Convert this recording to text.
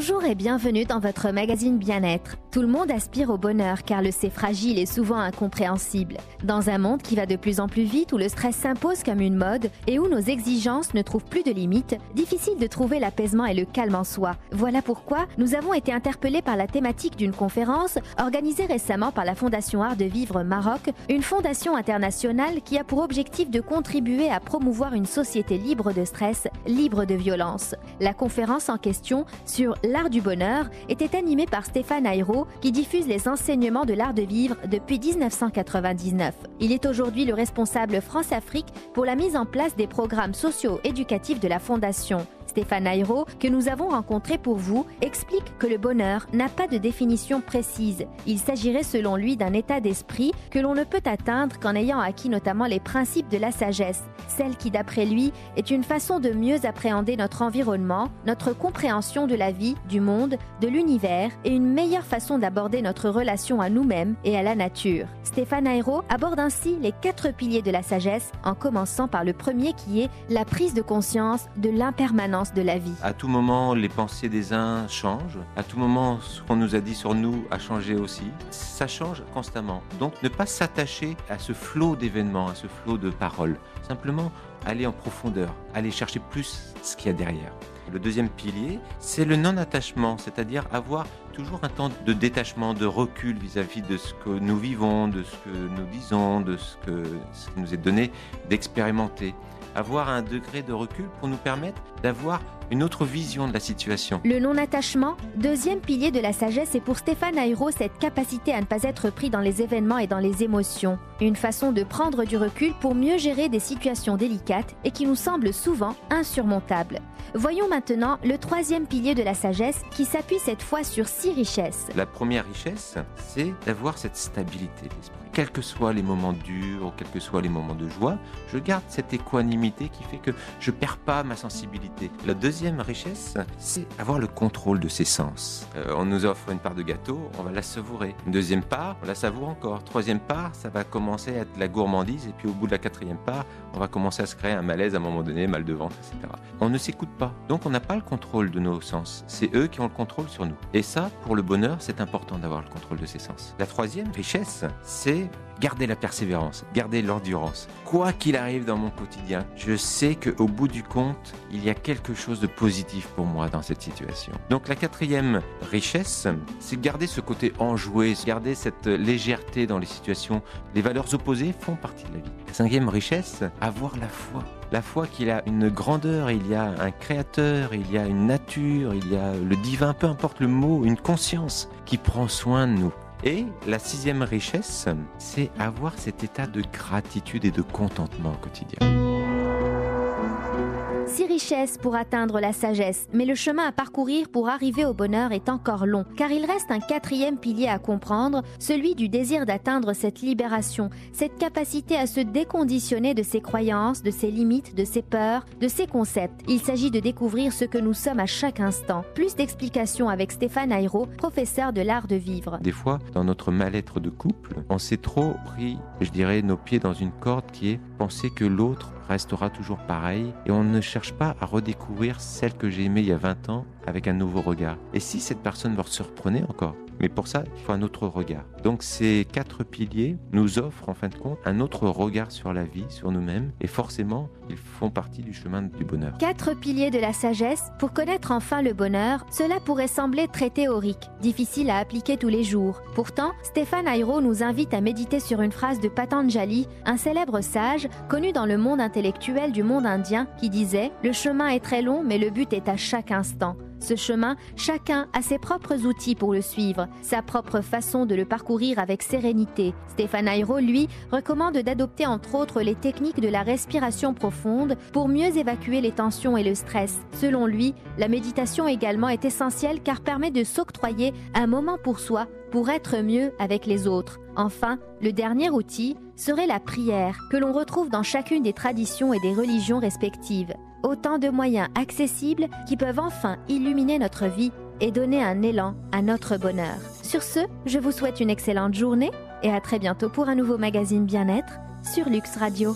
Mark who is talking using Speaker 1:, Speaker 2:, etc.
Speaker 1: Bonjour et bienvenue dans votre magazine Bien-être. Tout le monde aspire au bonheur car le sait fragile et souvent incompréhensible. Dans un monde qui va de plus en plus vite, où le stress s'impose comme une mode et où nos exigences ne trouvent plus de limites, difficile de trouver l'apaisement et le calme en soi. Voilà pourquoi nous avons été interpellés par la thématique d'une conférence organisée récemment par la Fondation Art de Vivre Maroc, une fondation internationale qui a pour objectif de contribuer à promouvoir une société libre de stress, libre de violence. La conférence en question sur l'art du bonheur était animée par Stéphane Ayrault qui diffuse les enseignements de l'art de vivre depuis 1999. Il est aujourd'hui le responsable France-Afrique pour la mise en place des programmes socio-éducatifs de la Fondation. Stéphane Ayrault, que nous avons rencontré pour vous, explique que le bonheur n'a pas de définition précise. Il s'agirait selon lui d'un état d'esprit que l'on ne peut atteindre qu'en ayant acquis notamment les principes de la sagesse, celle qui d'après lui est une façon de mieux appréhender notre environnement, notre compréhension de la vie, du monde, de l'univers et une meilleure façon d'aborder notre relation à nous-mêmes et à la nature. Stéphane Ayrault aborde ainsi les 4 piliers de la sagesse en commençant par le premier qui est la prise de conscience de l'impermanence de la vie.
Speaker 2: À tout moment, les pensées des uns changent. À tout moment, ce qu'on nous a dit sur nous a changé aussi. Ça change constamment. Donc, ne pas s'attacher à ce flot d'événements, à ce flot de paroles. Simplement, aller en profondeur, aller chercher plus ce qu'il y a derrière. Le deuxième pilier, c'est le non-attachement, c'est-à-dire avoir toujours un temps de détachement, de recul vis-à-vis de ce que nous vivons, de ce que nous disons, de ce qui nous est donné d'expérimenter. Avoir un degré de recul pour nous permettre d'avoir une autre vision de la situation.
Speaker 1: Le non-attachement, deuxième pilier de la sagesse, est pour Stéphane Ayrault cette capacité à ne pas être pris dans les événements et dans les émotions. Une façon de prendre du recul pour mieux gérer des situations délicates et qui nous semblent souvent insurmontables. Voyons maintenant le troisième pilier de la sagesse qui s'appuie cette fois sur 6 richesses.
Speaker 2: La première richesse, c'est d'avoir cette stabilité d'esprit. Quels que soient les moments durs, quels que soient les moments de joie, je garde cette équanimité qui fait que je ne perds pas ma sensibilité. La deuxième richesse, c'est avoir le contrôle de ses sens. On nous offre une part de gâteau, on va la savourer. Une deuxième part, on la savoure encore. Troisième part, ça va commencer à être de la gourmandise. Et puis au bout de la 4e part, on va commencer à se créer un malaise à un moment donné, mal de ventre, etc. On ne s'écoute pas. Donc on n'a pas le contrôle de nos sens. C'est eux qui ont le contrôle sur nous. Et ça, pour le bonheur, c'est important d'avoir le contrôle de ses sens. La troisième richesse, c'est garder la persévérance, garder l'endurance. Quoi qu'il arrive dans mon quotidien, je sais qu'au bout du compte, il y a quelque chose de positif pour moi dans cette situation. Donc la 4e richesse, c'est garder ce côté enjoué, garder cette légèreté dans les situations. Les valeurs opposées font partie de la vie. La 5e richesse, avoir la foi. La foi qu'il a une grandeur, il y a un créateur, il y a une nature, il y a le divin, peu importe le mot, une conscience qui prend soin de nous. Et la 6e richesse, c'est avoir cet état de gratitude et de contentement au quotidien.
Speaker 1: 6 richesses pour atteindre la sagesse, mais le chemin à parcourir pour arriver au bonheur est encore long, car il reste un 4e pilier à comprendre, celui du désir d'atteindre cette libération, cette capacité à se déconditionner de ses croyances, de ses limites, de ses peurs, de ses concepts. Il s'agit de découvrir ce que nous sommes à chaque instant. Plus d'explications avec Stéphane Ayrault, professeur de l'art de vivre.
Speaker 2: Des fois, dans notre mal-être de couple, on s'est trop pris, je dirais, nos pieds dans une corde qui est penser que l'autre restera toujours pareil et on ne cherche pas à redécouvrir celle que j'ai aimée il y a 20 ans avec un nouveau regard. Et si cette personne me surprenait encore? Mais pour ça, il faut un autre regard. Donc ces 4 piliers nous offrent en fin de compte un autre regard sur la vie, sur nous-mêmes et forcément, ils font partie du chemin du bonheur.
Speaker 1: 4 piliers de la sagesse pour connaître enfin le bonheur, cela pourrait sembler très théorique, difficile à appliquer tous les jours. Pourtant, Stéphane Ayrault nous invite à méditer sur une phrase de Patanjali, un célèbre sage connu dans le monde intellectuel du monde indien qui disait « Le chemin est très long mais le but est à chaque instant ». Ce chemin, chacun a ses propres outils pour le suivre, sa propre façon de le parcourir avec sérénité. Stéphane Ayrault, lui, recommande d'adopter entre autres les techniques de la respiration profonde pour mieux évacuer les tensions et le stress. Selon lui, la méditation également est essentielle car permet de s'octroyer un moment pour soi pour être mieux avec les autres. Enfin, le dernier outil serait la prière, que l'on retrouve dans chacune des traditions et des religions respectives. Autant de moyens accessibles qui peuvent enfin illuminer notre vie et donner un élan à notre bonheur. Sur ce, je vous souhaite une excellente journée et à très bientôt pour un nouveau magazine Bien-être sur Lux Radio.